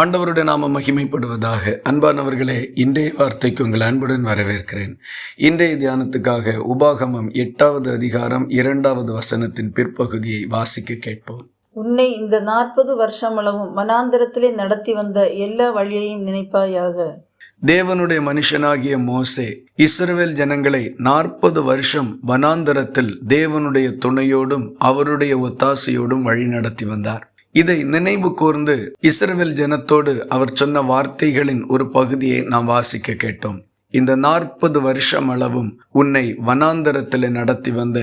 ஆண்டவருடைய நாம மகிமைப்படுவதாக. அன்பானவர்களே, இன்றைய வார்த்தைக்கு உங்கள் அன்புடன் வரவேற்கிறேன். இன்றைய தியானத்துக்காக உபாகமம் 8வது அதிகாரம் 2வது வசனத்தின் பிற்பகுதியை வாசிக்க கேட்போம். உன்னை இந்த 40 வருஷமளவும் வனாந்தரத்திலே நடத்தி வந்த எல்லா வழியையும் நினைப்பாயாக. தேவனுடைய மனுஷனாகிய மோசே இஸ்ரவேல் ஜனங்களை 40 வருஷம் வனாந்தரத்தில் தேவனுடைய துணையோடும் அவருடைய ஒத்தாசையோடும் வழி நடத்தி வந்தார். இதை நினைவு கூர்ந்து இஸ்ரவேல் ஜனத்தோடு அவர் சொன்ன வார்த்தைகளின் ஒரு பகுதியை நாம் வாசிக்க கேட்டோம். இந்த 40 வருஷம் அளவும் உன்னை வனாந்தரத்தில் நடத்தி வந்த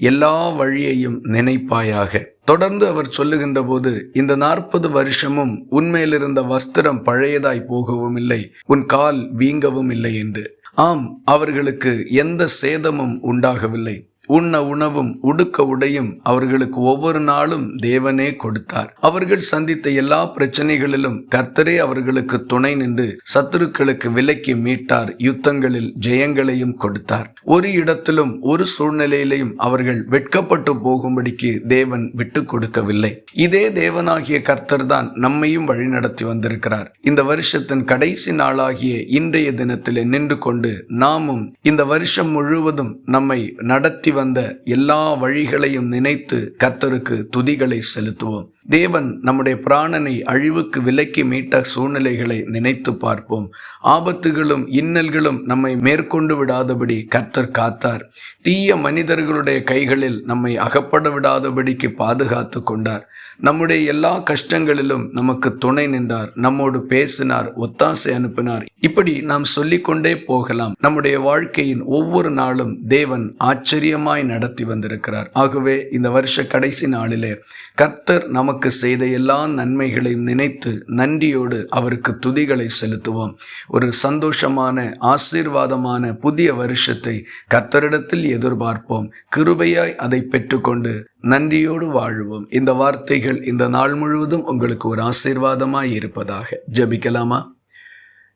எல்லா வழியையும் நினைப்பாயாக. தொடர்ந்து அவர் சொல்லுகின்ற போது, இந்த 40 வருஷமும் உன்மேலிருந்த வஸ்திரம் பழையதாய் போகவும் இல்லை, உன் கால் வீங்கவும் இல்லை என்று. ஆம், அவர்களுக்கு எந்த சேதமும் உண்டாகவில்லை. உண்ண உணவும் உடுக்க உடையும் அவர்களுக்கு ஒவ்வொரு நாளும் தேவனே கொடுத்தார். அவர்கள் சந்தித்த எல்லா பிரச்சனைகளிலும் கர்த்தரே அவர்களுக்கு துணை நின்று சத்துருக்களுக்கு விலக்கி மீட்டார். யுத்தங்களில் ஜெயங்களையும் கொடுத்தார். ஒரு இடத்திலும் ஒரு சூழ்நிலையிலையும் அவர்கள் வெட்கப்பட்டு போகும்படிக்கு தேவன் விட்டு கொடுக்கவில்லை. இதே தேவனாகிய கர்த்தர் தான் நம்மையும் வழிநடத்தி வந்திருக்கிறார். இந்த வருஷத்தின் கடைசி நாளாகிய இன்றைய தினத்திலே நின்று கொண்டு நாமும் இந்த வருஷம் முழுவதும் நம்மை நடத்தி வந்த எல்லா வழிகளையும் நினைத்து கர்த்தருக்கு துதிகளை செலுத்துவோம். தேவன் நம்முடைய பிராணனை அழிவுக்கு விலக்கி மீட்ட சூழ்நிலைகளை நினைத்து பார்ப்போம். ஆபத்துகளும் இன்னல்களும் நம்மை மேற்கொண்டு விடாதபடி கர்த்தர் காத்தார். தீய மனிதர்களுடைய கைகளில் நம்மை அகப்பட விடாதபடிக்கு பாதுகாத்து கொண்டார். நம்முடைய எல்லா கஷ்டங்களிலும் நமக்கு துணை நின்றார். நம்மோடு பேசினார், ஒத்தாசை அனுப்பினார். இப்படி நாம் சொல்லிக்கொண்டே போகலாம். நம்முடைய வாழ்க்கையின் ஒவ்வொரு நாளும் தேவன் ஆச்சரியமாய் நடத்தி வந்திருக்கிறார். ஆகவே இந்த வருஷ கடைசி நாளிலே கர்த்தர் நமக்கு செய்த எல்லா நன்மைகளையும் நினைத்து நன்றியோடு அவருக்கு துதிகளை செலுத்துவோம். ஒரு சந்தோஷமான ஆசீர்வாதமான புதிய வருஷத்தை கர்த்தரிடத்தில் எதிர்பார்ப்போம். கிருபையாய் அதை பெற்றுக்கொண்டு நன்றியோடு வாழுவோம். இந்த வார்த்தைகள் இந்த நாள் முழுவதும் உங்களுக்கு ஒரு ஆசீர்வாதமாய் இருப்பதாக. ஜெபிக்கலாமா?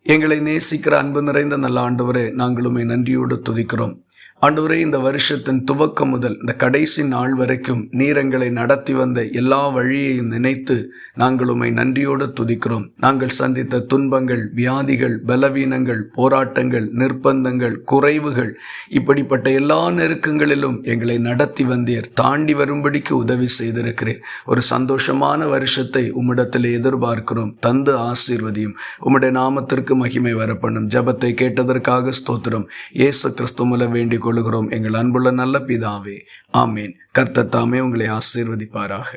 எங்களை நேசிக்கிற அன்பு நிறைந்த நல்ல ஆண்டவரே, நாங்களுமே நன்றியோடு துதிக்கிறோம். ஆண்டவரே, இந்த வருஷத்தின் துவக்கம் முதல் இந்த கடைசி நாள் வரைக்கும் நீர் எங்களை நடத்தி வந்த எல்லா வழியையும் நினைத்து நாங்கள் உம்மை நன்றியோடு துதிக்கிறோம். நாங்கள் சந்தித்த துன்பங்கள், வியாதிகள், பலவீனங்கள், போராட்டங்கள், நிர்பந்தங்கள், குறைவுகள், இப்படிப்பட்ட எல்லா நெருக்கங்களிலும் எங்களை நடத்தி வந்தீர். தாண்டி வரும்படிக்கு உதவி செய்திருக்கிறேன். ஒரு சந்தோஷமான வருஷத்தை உம்மிடத்தில் எதிர்பார்க்கிறோம். தந்து ஆசீர்வதியும். உம்முடைய நாமத்திற்கு மகிமை வரப்பண்ணும். ஜெபத்தை கேட்டதற்காக ஸ்தோத்திரம். இயேசு கிறிஸ்து மூலம் வேண்டிக் கொள்கிறோம் எங்கள் அன்புள்ள நல்ல பிதாவே. ஆமேன். கர்த்தர் தாமே உங்களை ஆசீர்வதிப்பாராக.